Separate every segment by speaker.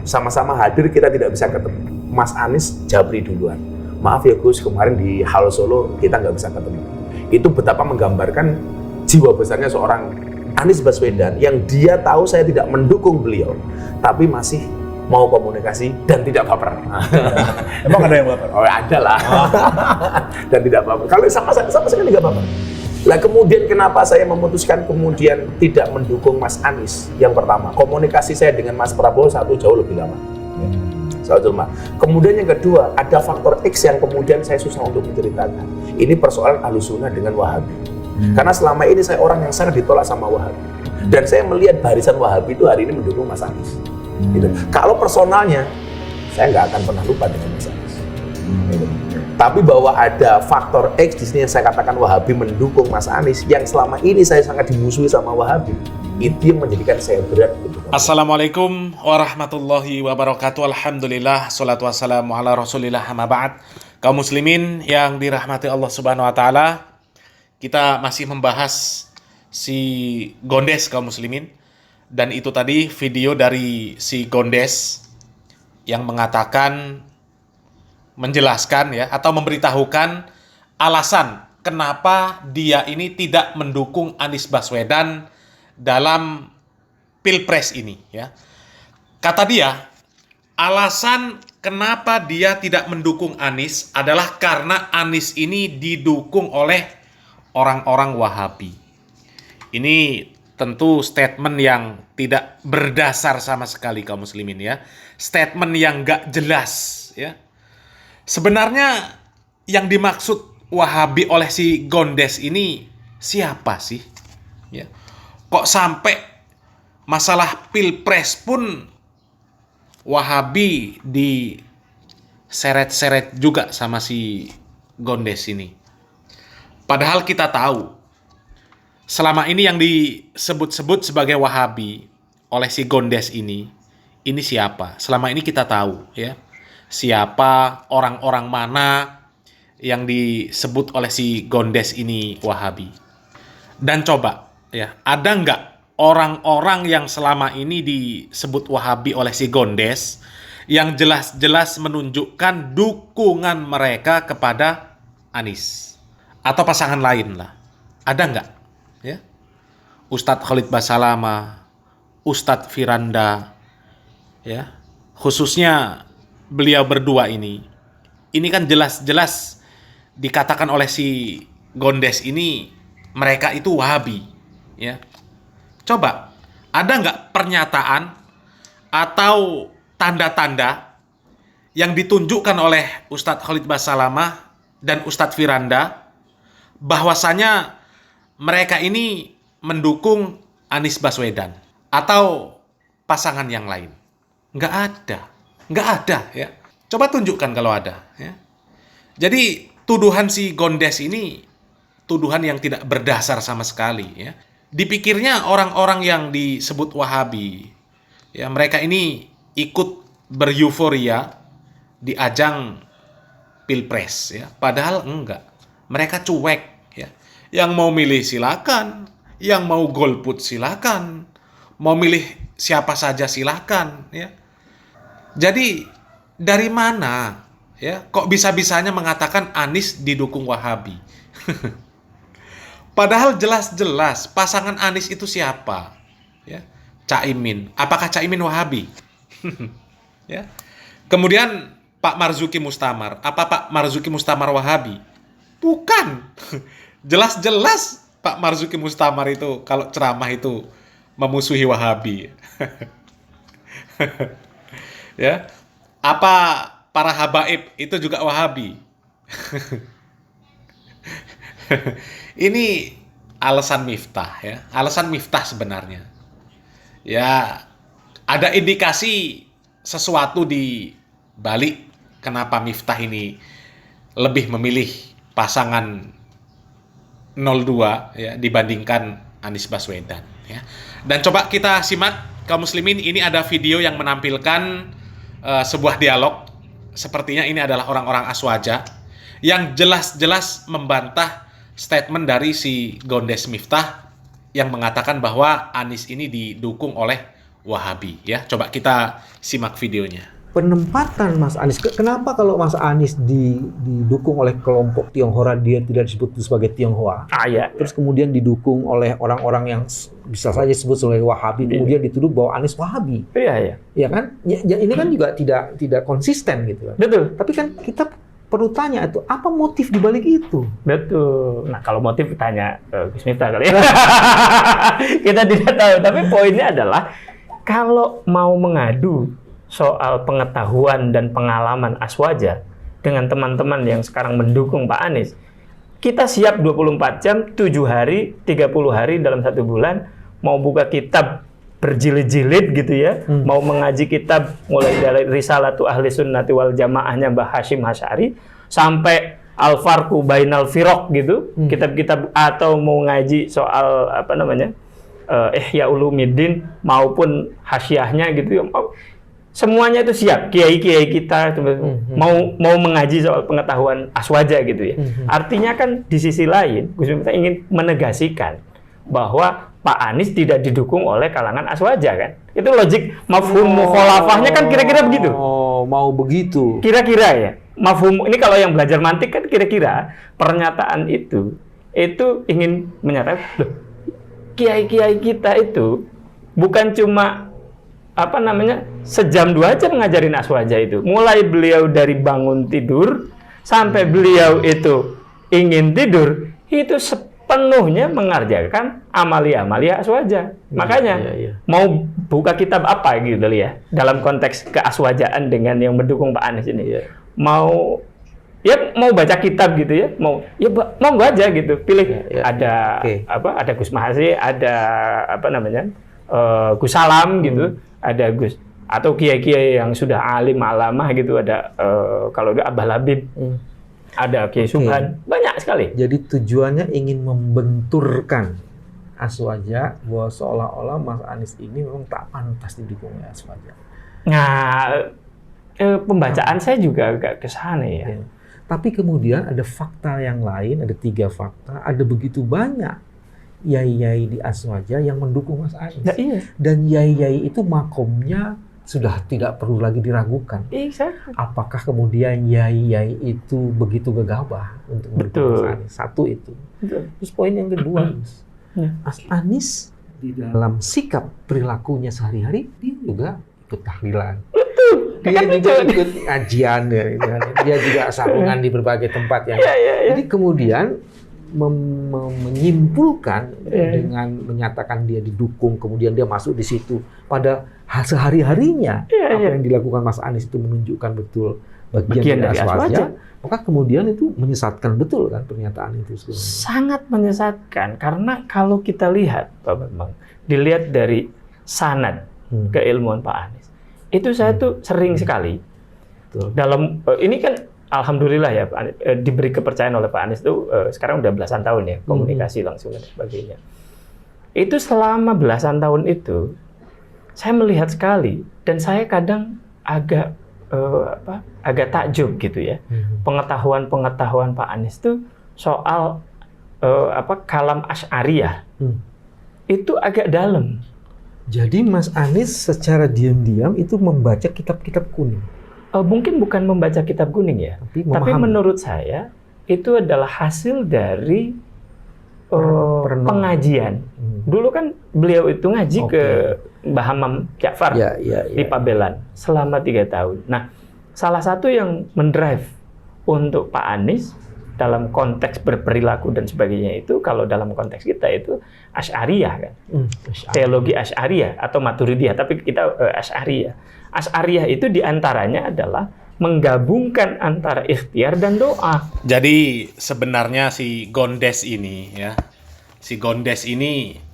Speaker 1: sama-sama hadir kita tidak bisa ketemu. Mas Anies japri duluan. Maaf ya Gus, kemarin di Hal Solo kita nggak bisa ketemu. Itu betapa menggambarkan jiwa besarnya seorang Anies Baswedan yang dia tahu saya tidak mendukung beliau, tapi masih mau komunikasi dan tidak baper.
Speaker 2: Emang ada yang baper?
Speaker 1: Oh ada lah. Dan tidak baper. Kalau sama sekali tidak baper. Lah kemudian kenapa saya memutuskan kemudian tidak mendukung Mas Anies? Yang pertama, komunikasi saya dengan Mas Prabowo jauh lebih lama. Kemudian yang kedua, ada faktor X yang kemudian saya susah untuk menceritakan. Ini persoalan Ahlussunnah dengan Wahabi. Karena selama ini saya orang yang sangat ditolak sama Wahabi. Dan saya melihat barisan Wahabi itu hari ini mendukung Mas Anies. Gitu. Kalau personalnya, saya nggak akan pernah lupa dengan Mas Anies. Gitu. Tapi bahwa ada faktor X di sini yang saya katakan Wahabi mendukung Mas Anies, yang selama ini saya sangat dimusuhi sama Wahabi, itu yang menjadikan saya berat.
Speaker 3: Assalamualaikum warahmatullahi wabarakatuh. Alhamdulillah, salatu wassalamu ala rasulillah, amma ba'd. Kaum muslimin yang dirahmati Allah subhanahu wa ta'ala, kita masih membahas si Gondes kaum muslimin. Dan itu tadi video dari si Gondes yang mengatakan, menjelaskan ya, atau memberitahukan alasan kenapa dia ini tidak mendukung Anies Baswedan dalam Pilpres ini ya. Kata dia, alasan kenapa dia tidak mendukung Anies adalah karena Anies ini didukung oleh orang-orang Wahabi. Ini tentu statement yang tidak berdasar sama sekali kaum muslimin ya. Statement yang gak jelas ya. Sebenarnya yang dimaksud Wahabi oleh si Gondes ini siapa sih? Ya. Kok sampai masalah Pilpres pun Wahabi diseret-seret juga sama si Gondes ini. Padahal kita tahu selama ini yang disebut-sebut sebagai Wahabi oleh si Gondes ini siapa? Selama ini kita tahu ya. Siapa, orang-orang mana yang disebut oleh si Gondes ini Wahabi. Dan coba ya, ada nggak orang-orang yang selama ini disebut Wahabi oleh si Gondes yang jelas-jelas menunjukkan dukungan mereka kepada Anies atau pasangan lain lah? Ada nggak? Ya, Ustadz Khalid Basalamah, Ustadz Firanda, ya, khususnya beliau berdua ini kan jelas-jelas dikatakan oleh si Gondes ini mereka itu Wahabi, ya. Coba, ada nggak pernyataan atau tanda-tanda yang ditunjukkan oleh Ustadz Khalid Basalamah dan Ustadz Firanda bahwasanya mereka ini mendukung Anies Baswedan atau pasangan yang lain? Nggak ada ya. Coba tunjukkan kalau ada ya. Jadi tuduhan si Gondes ini tuduhan yang tidak berdasar sama sekali ya. Dipikirnya orang-orang yang disebut Wahabi ya, mereka ini ikut beryuforia di ajang Pilpres ya. Padahal enggak. Mereka cuek ya. Yang mau milih silakan, yang mau golput silakan, mau milih siapa saja silakan ya. Jadi dari mana ya kok bisa-bisanya mengatakan Anies didukung Wahabi? Padahal jelas-jelas pasangan Anies itu siapa? Ya, Caimin. Apakah Caimin Wahabi? Ya. Kemudian Pak Marzuki Mustamar. Apa Pak Marzuki Mustamar Wahabi? Bukan. Jelas-jelas Pak Marzuki Mustamar itu kalau ceramah itu memusuhi Wahabi. Ya. Apa para habaib itu juga Wahabi? Ini alasan Miftah ya. Alasan Miftah sebenarnya. Ya, ada indikasi sesuatu di balik kenapa Miftah ini lebih memilih pasangan 02 ya dibandingkan Anies Baswedan ya. Dan coba kita simak kaum muslimin, ini ada video yang menampilkan sebuah dialog. Sepertinya ini adalah orang-orang Aswaja yang jelas-jelas membantah statement dari si Gondes Miftah yang mengatakan bahwa Anies ini didukung oleh Wahabi ya. Coba kita simak videonya.
Speaker 4: Penempatan Mas Anies, kenapa kalau Mas Anies didukung oleh kelompok Tionghoa dia tidak disebut sebagai Tionghoa?
Speaker 5: Ya.
Speaker 4: Terus kemudian didukung oleh orang-orang yang bisa saja disebut sebagai Wahabi, kemudian dituduh bahwa Anies Wahabi.
Speaker 5: Iya.
Speaker 4: Ya kan? Ya, ini kan juga tidak konsisten gitu kan.
Speaker 5: Betul.
Speaker 4: Tapi kan kita perlu tanya itu apa motif di balik itu?
Speaker 5: Betul. Nah, kalau motif tanya Gus Miftah kali ya. Kita tidak tahu, tapi poinnya adalah kalau mau mengadu soal pengetahuan dan pengalaman Aswaja dengan teman-teman yang sekarang mendukung Pak Anies, kita siap 24 jam, 7 hari, 30 hari dalam 1 bulan, mau buka kitab berjilid-jilid gitu ya, mau mengaji kitab mulai dari Risalatu Ahli Sunnati wal Jamaahnya Mbah Hashim Asy'ari sampai Al-Farqu Bainal Firaq gitu, kitab-kitab, atau mau ngaji soal apa namanya Ihya Ulumuddin maupun hasyiahnya gitu ya, semuanya itu siap. Kiai-kiai kita mau mengaji soal pengetahuan Aswaja gitu ya. Artinya kan di sisi lain Gus Miftah ingin menegaskan bahwa Pak Anies tidak didukung oleh kalangan Aswaja kan. Itu logik mafhum mukhalafahnya kan kira-kira begitu.
Speaker 4: Oh, mau begitu.
Speaker 5: Kira-kira ya. Mafhum ini kalau yang belajar mantik kan kira-kira pernyataan itu ingin menyatakan loh, kiai-kiai kita itu bukan cuma apa namanya sejam 2 jam ngajarin Aswaja itu. Mulai beliau dari bangun tidur sampai beliau itu ingin tidur itu sepenuhnya mengerjakan amalia-amalia Aswaja. Makanya mau buka kitab apa gitu ya dalam konteks keaswajaan dengan yang mendukung Pak Anies ini. Mau baca kitab gitu ya, mau aja gitu. Pilih ada ada Gus Mahasi, ada apa namanya? Gus Salam gitu. Ada Gus atau kiai-kiai yang sudah alim alamah gitu, ada kalau ada Abah Labib, ada Kiai Subhan, banyak sekali.
Speaker 4: Jadi tujuannya ingin membenturkan Aswaja bahwa seolah-olah Mas Anies ini memang tak pantas didukung oleh Aswaja.
Speaker 5: Nah, pembacaan saya juga agak ke sana ya.
Speaker 4: Tapi kemudian ada fakta yang lain, ada 3 fakta, ada begitu banyak yai-yai di Aswaja yang mendukung Mas Anies.
Speaker 5: Nah, iya.
Speaker 4: Dan yai-yai itu makomnya sudah tidak perlu lagi diragukan. Apakah kemudian yai-yai itu begitu gegabah untuk mendukung Mas Anies? Satu itu. Terus poin yang kedua, Mas Anies di dalam sikap perilakunya sehari-hari dia juga ikut tahlilan. Dia juga ikut ngajian, dia juga sarungan di berbagai tempat yang. Jadi kemudian menyimpulkan dengan menyatakan dia didukung, kemudian dia masuk di situ pada sehari-harinya apa yang dilakukan Mas Anies itu menunjukkan betul bagian dari Aswaja, maka kemudian itu menyesatkan betul kan pernyataan itu sebenarnya.
Speaker 5: Sangat menyesatkan karena kalau kita lihat Pak Bambang, dilihat dari sanad keilmuan Pak Anies, itu saya tuh sering sekali dalam ini kan alhamdulillah ya Pak Anies, diberi kepercayaan oleh Pak Anies itu sekarang udah belasan tahun ya komunikasi langsung dan sebagainya. Itu selama belasan tahun itu saya melihat sekali dan saya kadang agak takjub gitu ya. Pengetahuan Pak Anies itu soal kalam Asy'ariyah itu agak dalam.
Speaker 4: Jadi Mas Anies secara diam-diam itu membaca kitab-kitab kuning.
Speaker 5: Mungkin bukan membaca kitab kuning ya, tapi menurut saya itu adalah hasil dari pengajian. Dulu kan beliau itu ngaji ke Mbah Hamam Ja'far di Pabelan selama 3 tahun. Nah, salah satu yang mendrive untuk Pak Anies dalam konteks berperilaku dan sebagainya itu, kalau dalam konteks kita itu Asy'ariyah kan, teologi Asy'ariyah atau Maturidiyah, tapi kita Asy'ariyah. Asy'ariyah itu diantaranya adalah menggabungkan antara ikhtiar dan doa.
Speaker 3: Jadi sebenarnya si Gondes ini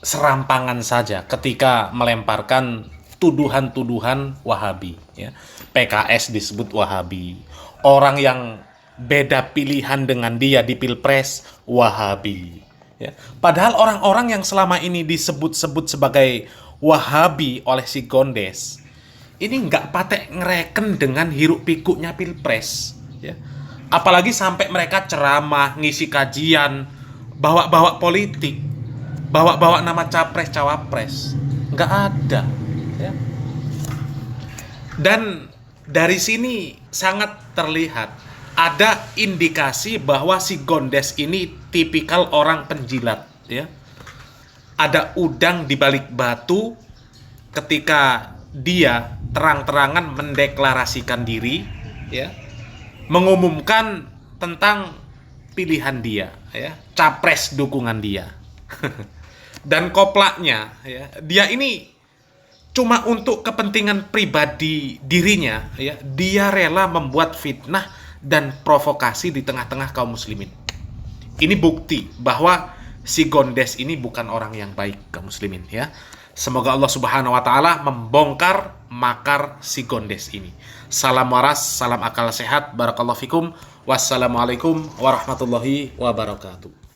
Speaker 3: serampangan saja ketika melemparkan tuduhan-tuduhan Wahabi. Ya. PKS disebut Wahabi. Orang yang beda pilihan dengan dia di Pilpres Wahabi. Ya. Padahal orang-orang yang selama ini disebut-sebut sebagai Wahabi oleh si Gondes ini nggak patek ngereken dengan hiruk pikuknya Pilpres, ya. Apalagi sampai mereka ceramah, ngisi kajian, bawa-bawa politik, bawa-bawa nama capres cawapres, nggak ada, ya. Dan dari sini sangat terlihat ada indikasi bahwa si Gondes ini tipikal orang penjilat, ya. Ada udang di balik batu ketika dia terang-terangan mendeklarasikan diri, ya, mengumumkan tentang pilihan dia, ya, capres dukungan dia. Dan koplaknya, ya, dia ini cuma untuk kepentingan pribadi dirinya, ya, dia rela membuat fitnah dan provokasi di tengah-tengah kaum muslimin. Ini bukti bahwa si Gondes ini bukan orang yang baik kaum muslimin, ya. Semoga Allah Subhanahu wa taala membongkar makar si Gondes ini. Salam waras, salam akal sehat, barakallahu fikum. Wassalamualaikum warahmatullahi wabarakatuh.